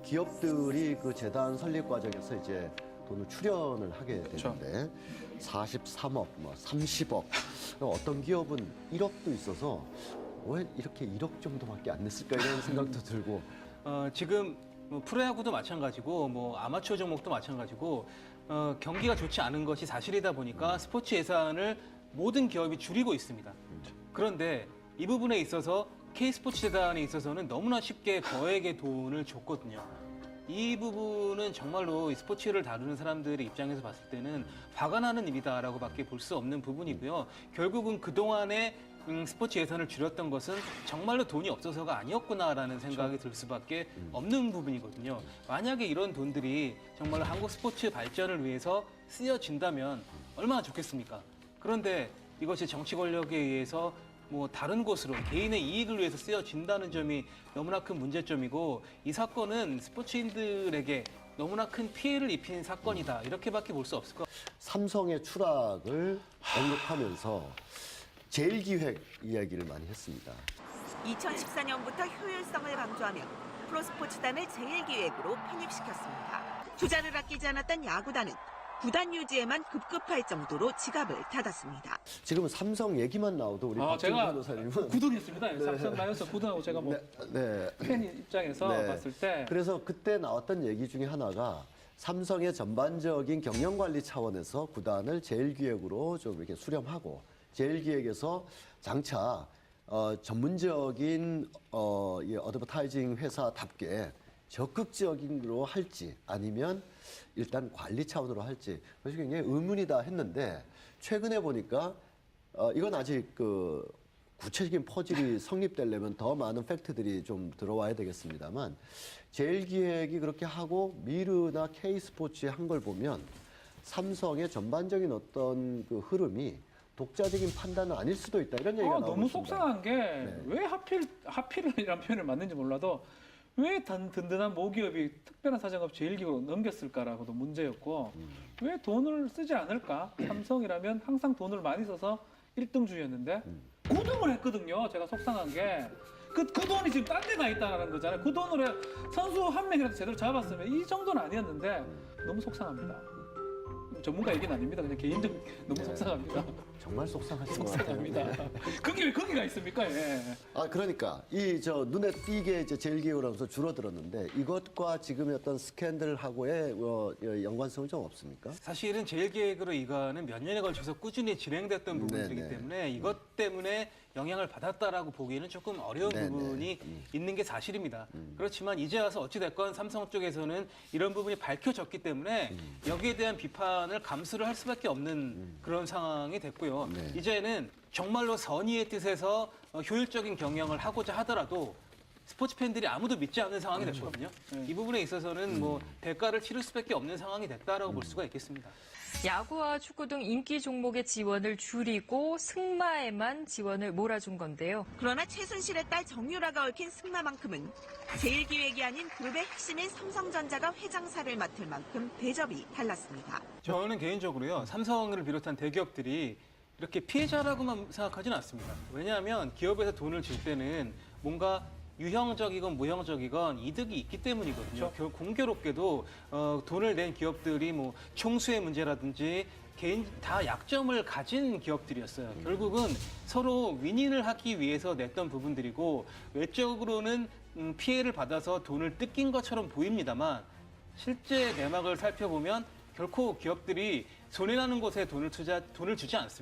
기업들이 그 재단 설립 과정에서 이제 돈을 출연을 하게 되는데 43억, 뭐 30억, 어떤 기업은 1억도 있어서 왜 이렇게 1억 정도밖에 안 냈을까 이런 생각도 들고 지금 뭐 프로야구도 마찬가지고 뭐 아마추어 종목도 마찬가지고 경기가 좋지 않은 것이 사실이다 보니까 스포츠 예산을 모든 기업이 줄이고 있습니다. 그런데 이 부분에 있어서 K스포츠재단에 있어서는 너무나 쉽게 거액의 돈을 줬거든요. 이 부분은 정말로 이 스포츠를 다루는 사람들의 입장에서 봤을 때는 화가 나는 일이다라고밖에 볼 수 없는 부분이고요. 결국은 그동안에 스포츠 예산을 줄였던 것은 정말로 돈이 없어서가 아니었구나라는 생각이 들 수밖에 없는 부분이거든요. 만약에 이런 돈들이 정말로 한국 스포츠 발전을 위해서 쓰여진다면 얼마나 좋겠습니까? 그런데 이것이 정치 권력에 의해서 뭐 다른 곳으로 개인의 이익을 위해서 쓰여진다는 점이 너무나 큰 문제점이고 이 사건은 스포츠인들에게 너무나 큰 피해를 입힌 사건이다. 이렇게밖에 볼 수 없을 것 같아요. 삼성의 추락을 언급하면서 제일기획 이야기를 많이 했습니다. 2014년부터 효율성을 강조하며 프로스포츠단을 제1기획으로 편입시켰습니다. 투자를 아끼지 않았던 야구단은 구단 유지에만 급급할 정도로 지갑을 닫았습니다. 지금은 삼성 얘기만 나와도 우리 박정희 제가 변호사님은 구독했습니다. 삼성 라이온스 구독하고 제가 뭐 팬 입장에서 봤을 때 그래서 그때 나왔던 얘기 중에 하나가 삼성의 전반적인 경영관리 차원에서 구단을 제일기획으로 좀 이렇게 수렴하고 제일기획에서 장차 전문적인 이 어드버타이징 회사답게 적극적인으로 할지 아니면 일단 관리 차원으로 할지 그것이 굉장히 의문이다 했는데 최근에 보니까 이건 아직 그 구체적인 퍼즐이 성립되려면 더 많은 팩트들이 좀 들어와야 되겠습니다만 제일기획이 그렇게 하고 미르나 K스포츠에 한 걸 보면 삼성의 전반적인 어떤 그 흐름이 독자적인 판단은 아닐 수도 있다 이런 얘기가 나오고 너무 있습니다. 속상한 게 왜 하필이라는 표현을 맞는지 몰라도 왜 든든한 모기업이 특별한 사정없이 제일기획으로 넘겼을까라고도 문제였고 왜 돈을 쓰지 않을까? 삼성이라면 항상 돈을 많이 써서 1등주였는데 9등을 했거든요. 제가 속상한 게. 그 돈이 지금 딴 데 가 있다는 거잖아요. 그 돈으로 선수 한 명이라도 제대로 잡았으면 이 정도는 아니었는데 너무 속상합니다. 전문가 얘기는 아닙니다. 그냥 개인적 너무 속상합니다. 정말 속상하실 것 속상합니다. 같아요. 그게 왜 거기가 있습니까? 예. 아 그러니까 이 저 눈에 띄게 이제 제일기획을 하면서 줄어들었는데 이것과 지금의 어떤 스캔들하고의 연관성은 좀 없습니까? 사실은 제일기획으로 이거는 몇 년에 걸쳐서 꾸준히 진행됐던 부분들이기 네네. 때문에 이것 때문에 영향을 받았다라고 보기에는 조금 어려운 네네. 부분이 있는 게 사실입니다. 그렇지만 이제 와서 어찌됐건 삼성 쪽에서는 이런 부분이 밝혀졌기 때문에 여기에 대한 비판을 감수를 할 수밖에 없는 그런 상황이 됐고요. 네. 이제는 정말로 선의의 뜻에서 효율적인 경영을 하고자 하더라도 스포츠 팬들이 아무도 믿지 않는 상황이 됐거든요. 이 부분에 있어서는 뭐 대가를 치를 수밖에 없는 상황이 됐다라고 볼 수가 있겠습니다. 야구와 축구 등 인기 종목의 지원을 줄이고 승마에만 지원을 몰아준 건데요. 그러나 최순실의 딸 정유라가 얽힌 승마만큼은 제1기획이 아닌 그룹의 핵심인 삼성전자가 회장사를 맡을 만큼 대접이 달랐습니다. 저는 개인적으로요, 삼성을 비롯한 대기업들이 이렇게 피해자라고만 생각하지는 않습니다. 왜냐하면 기업에서 돈을 줄 때는 뭔가 유형적이건 무형적이건 이득이 있기 때문이거든요. 공교롭게도 돈을 낸 기업들이 뭐 총수의 문제라든지 개인 다 약점을 가진 기업들이었어요. 결국은 서로 윈윈을 하기 위해서 냈던 부분들이고 외적으로는 피해를 받아서 돈을 뜯긴 것처럼 보입니다만 실제 내막을 살펴보면 결코 기업들이 손해나는 곳에 돈을 주지 않습니다.